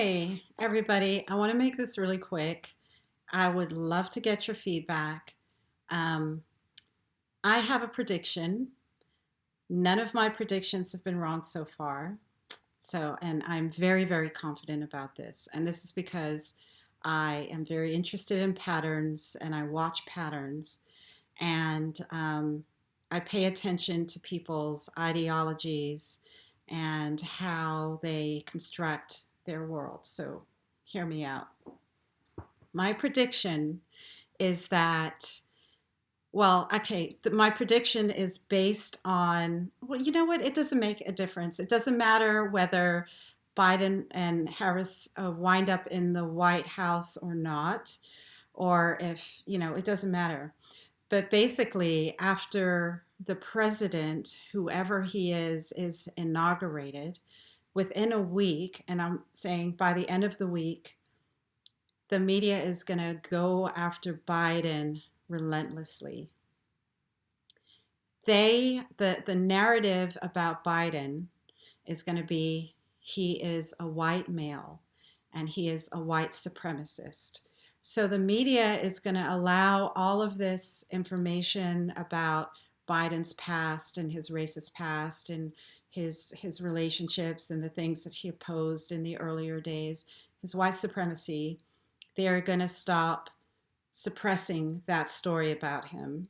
Hey, everybody. I want to make this really quick. I would love to get your feedback. Um, I have a prediction. None of my predictions have been wrong so far. And I'm very, very confident about this. And this is because I am very interested in patterns and I watch patterns and I pay attention to people's ideologies and how they construct their world. So, hear me out. My prediction is that, my prediction is based on, well, you know what? It doesn't make a difference. It doesn't matter whether Biden and Harris wind up in the White House or not, or if, it doesn't matter. But basically, after the president, whoever he is inaugurated, within a week, and I'm saying by the end of the week, the media is going to go after Biden relentlessly. The narrative about Biden is going to be he is a white male and he is a white supremacist. So the media is going to allow all of this information about Biden's past and his racist past and his relationships and the things that he opposed in the earlier days, his white supremacy. They're going to stop suppressing that story about him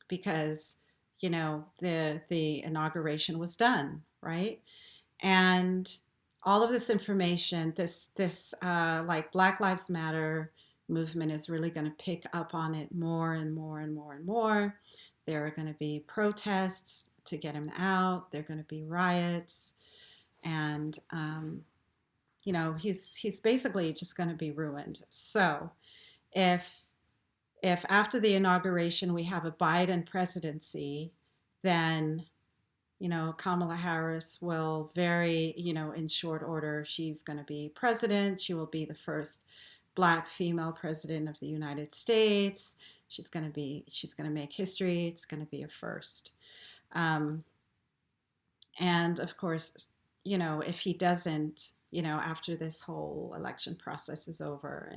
because the inauguration was done, right? And all of this information, this like Black Lives Matter movement is really going to pick up on it more and more and more and more. There are going to be protests to get him out. There are going to be riots, and he's basically just going to be ruined. So if if after the inauguration we have a Biden presidency, then Kamala Harris will very, in short order, she's going to be president. She will be the first Black female president of the United States. She's going to make history. It's going to be a first. Um, and of course, if he doesn't, after this whole election process is over,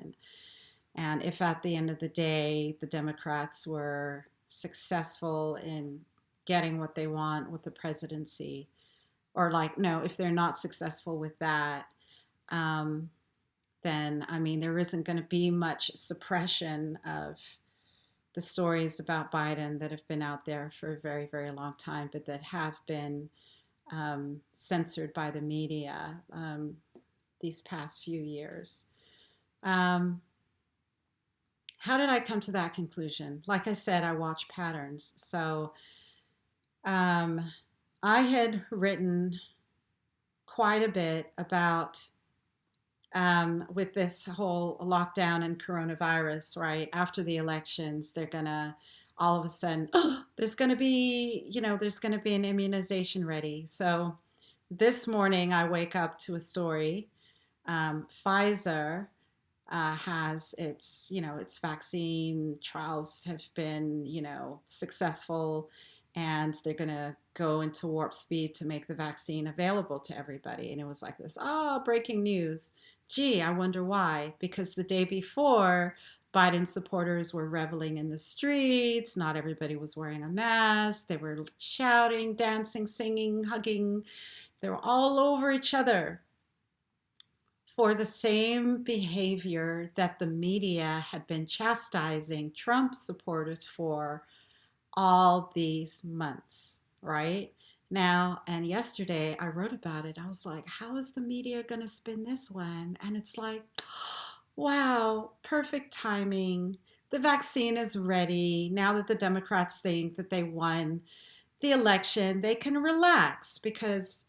and if at the end of the day the Democrats were successful in getting what they want with the presidency, or like, no, if they're not successful with that, um, then I mean, there isn't going to be much suppression of the stories about Biden that have been out there for a very, very long time, but that have been censored by the media these past few years. Um, how did I come to that conclusion? Like I said, I watch patterns. So um, I had written quite a bit about with this whole lockdown and coronavirus, right? After the elections, they're gonna all of a sudden, oh, there's gonna be an immunization ready. So this morning, I wake up to a story. Pfizer has its vaccine trials have been, successful, and they're going to go into warp speed to make the vaccine available to everybody. And it was like this, oh, breaking news. Gee, I wonder why. Because the day before, Biden supporters were reveling in the streets. Not everybody was wearing a mask. They were shouting, dancing, singing, hugging. They were all over each other for the same behavior that the media had been chastising Trump supporters for all these months, right? Now, and yesterday I wrote about it. I was like, how is the media going to spin this one? And it's like, wow, perfect timing. The vaccine is ready. Now that the Democrats think that they won the election, they can relax because,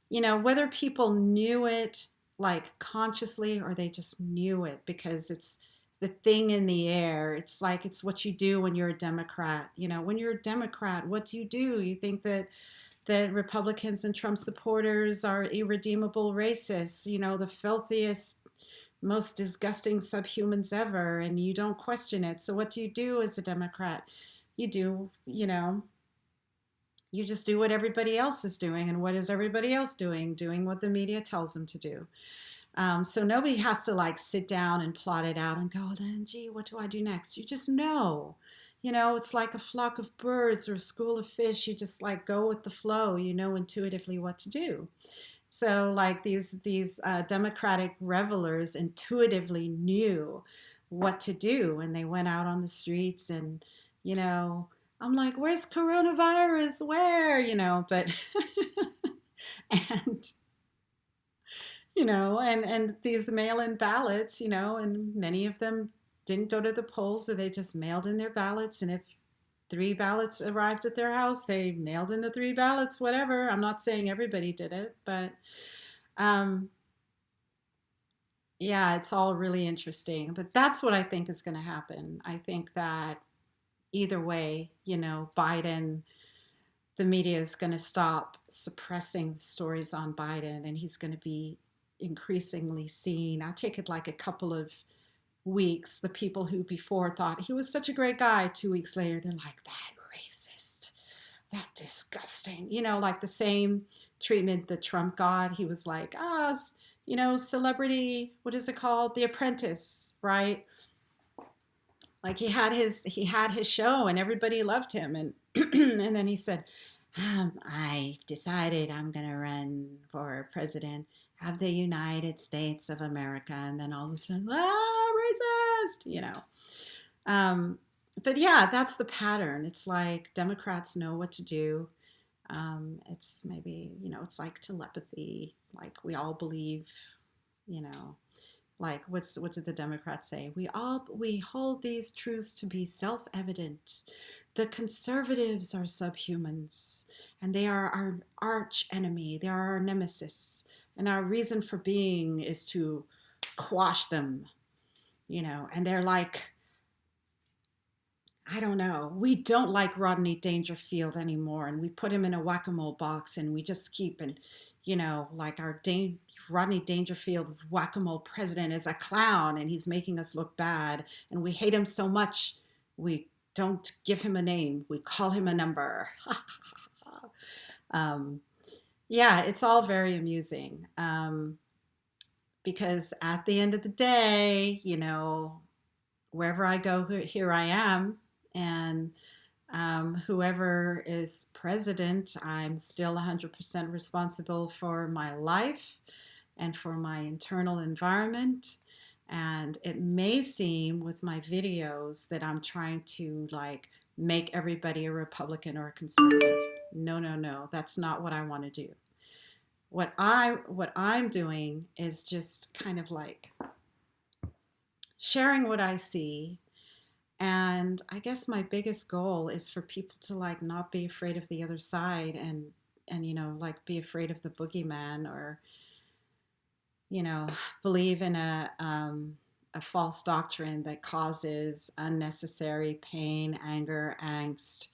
whether people knew it like consciously or they just knew it because it's the thing in the air. It's like it's what you do when you're a Democrat. When you're a Democrat, what do? You think that Republicans and Trump supporters are irredeemable racists, the filthiest, most disgusting subhumans ever, and you don't question it. So what do you do as a Democrat? You do, You just do what everybody else is doing. And what is everybody else doing? Doing what the media tells them to do. So nobody has to like sit down and plot it out and go, then, gee, what do I do next? You just know. You know, it's like a flock of birds or a school of fish. You just like go with the flow. You know intuitively what to do. So like these Democratic revelers intuitively knew what to do, and they went out on the streets and you know I'm like, where's coronavirus? Where? But and and these mail-in ballots, and many of them didn't go to the polls, or they just mailed in their ballots. And if 3 ballots arrived at their house, they mailed in the 3 ballots, whatever. I'm not saying everybody did it, but um, yeah, it's all really interesting. But that's what I think is going to happen. I think that either way, Biden, the media is going to stop suppressing the stories on Biden, and he's going to be increasingly seen. I'll take it like a couple of weeks. The people who before thought he was such a great guy, 2 weeks later, they're like, that racist, that disgusting. Like the same treatment that Trump got. He was like, celebrity, what is it called? The Apprentice, right? Like he had his show and everybody loved him, and and then he said, I decided I'm gonna run for president of the United States of America, and then all of a sudden, racist, um, but yeah, that's the pattern. It's like Democrats know what to do. It's maybe, it's like telepathy. Like we all believe, you know, like what did the Democrats say? We hold these truths to be self-evident. The conservatives are subhumans, and they are our arch enemy. They are our nemesis, and our reason for being is to quash them. And they're like, I don't know. We don't like Rodney Dangerfield anymore, and we put him in a whack-a-mole box, and we just keep and like Rodney Dangerfield whack-a-mole president is a clown, and he's making us look bad, and we hate him so much we don't give him a name. We call him a number. um, yeah, it's all very amusing because at the end of the day, wherever I go, here I am. And whoever is president, I'm still 100% responsible for my life and for my internal environment. And it may seem with my videos that I'm trying to like make everybody a Republican or a conservative. No, no, no. That's not what I want to do. What I'm doing is just kind of like sharing what I see. And I guess my biggest goal is for people to like not be afraid of the other side, and like be afraid of the boogeyman, or believe in a false doctrine that causes unnecessary pain, anger, angst,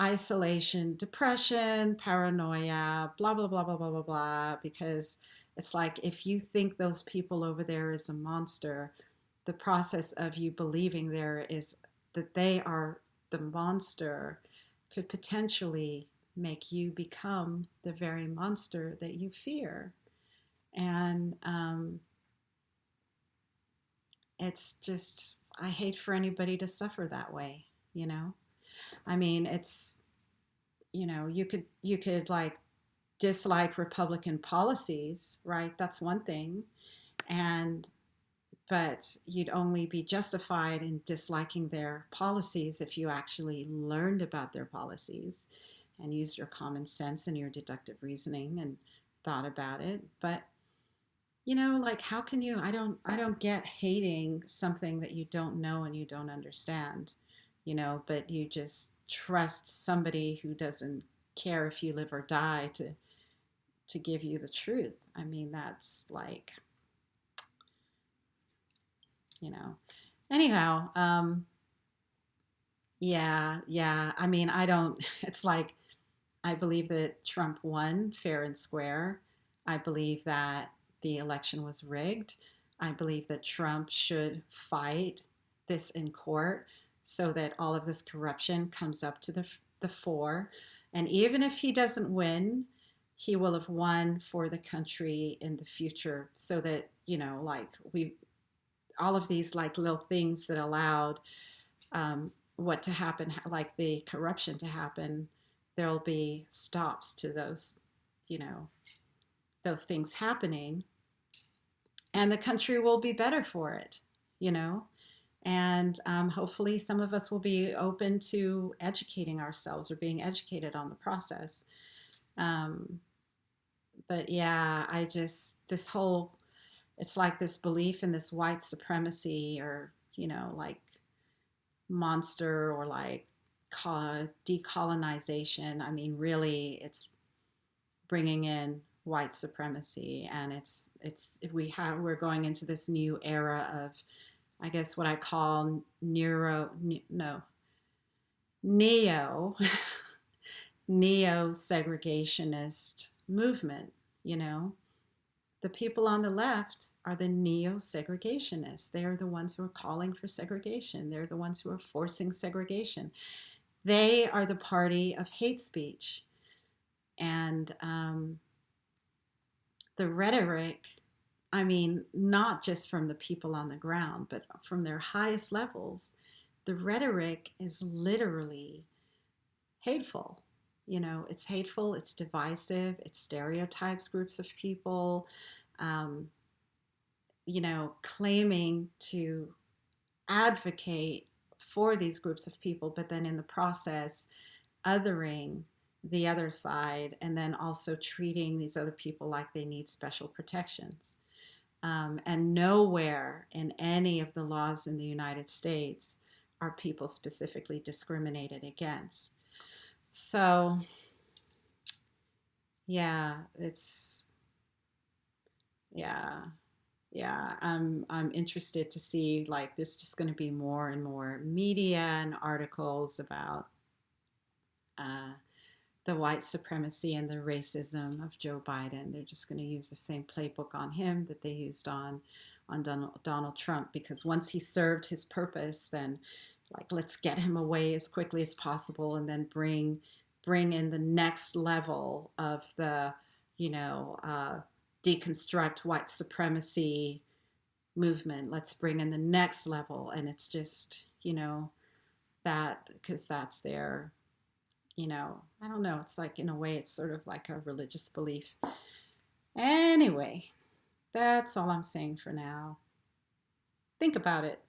isolation, depression, paranoia, blah, blah, blah, blah, blah, blah, blah. Because it's like if you think those people over there is a monster, the process of you believing there is that they are the monster could potentially make you become the very monster that you fear. And it's just, I hate for anybody to suffer that way, you know? I mean, it's, you could like dislike Republican policies, right? That's one thing. And but you'd only be justified in disliking their policies if you actually learned about their policies and used your common sense and your deductive reasoning and thought about it. But like how can you I don't get hating something that you don't know and you don't understand, but you just trust somebody who doesn't care if you live or die to give you the truth. I mean, that's like, you know. Anyhow, yeah, yeah. I mean, I don't, it's like, I believe that Trump won fair and square. I believe that the election was rigged. I believe that Trump should fight this in court so that all of this corruption comes up to the fore. And even if he doesn't win, he will have won for the country in the future so that, like all of these like little things that allowed what to happen, like the corruption to happen, there'll be stops to you know, those things happening, and the country will be better for it, you know. And hopefully, some of us will be open to educating ourselves or being educated on the process. Um, but yeah, this whole, it's like this belief in this white supremacy or, like monster or like decolonization. I mean, really, it's bringing in white supremacy, and we're going into this new era of, I guess, what I call neo neo segregationist movement. You know, the people on the left are the neo segregationists. They are the ones who are calling for segregation. They're the ones who are forcing segregation. They are the party of hate speech. And the rhetoric, I mean, not just from the people on the ground, but from their highest levels, the rhetoric is literally hateful. It's hateful, it's divisive, it stereotypes groups of people, um, claiming to advocate for these groups of people, but then in the process, othering the other side, and then also treating these other people like they need special protections. And nowhere in any of the laws in the United States are people specifically discriminated against. So, yeah, yeah, yeah. I'm interested to see, like, there's just going to be more and more media and articles about uh, the white supremacy and the racism of Joe Biden. They're just going to use the same playbook on him that they used on Donald Trump, because once he served his purpose, then like let's get him away as quickly as possible, and then bring in the next level of the deconstruct white supremacy movement. Let's bring in the next level, and it's just that, because that's their I don't know, it's like in a way it's sort of like a religious belief. Anyway, that's all I'm saying for now. Think about it.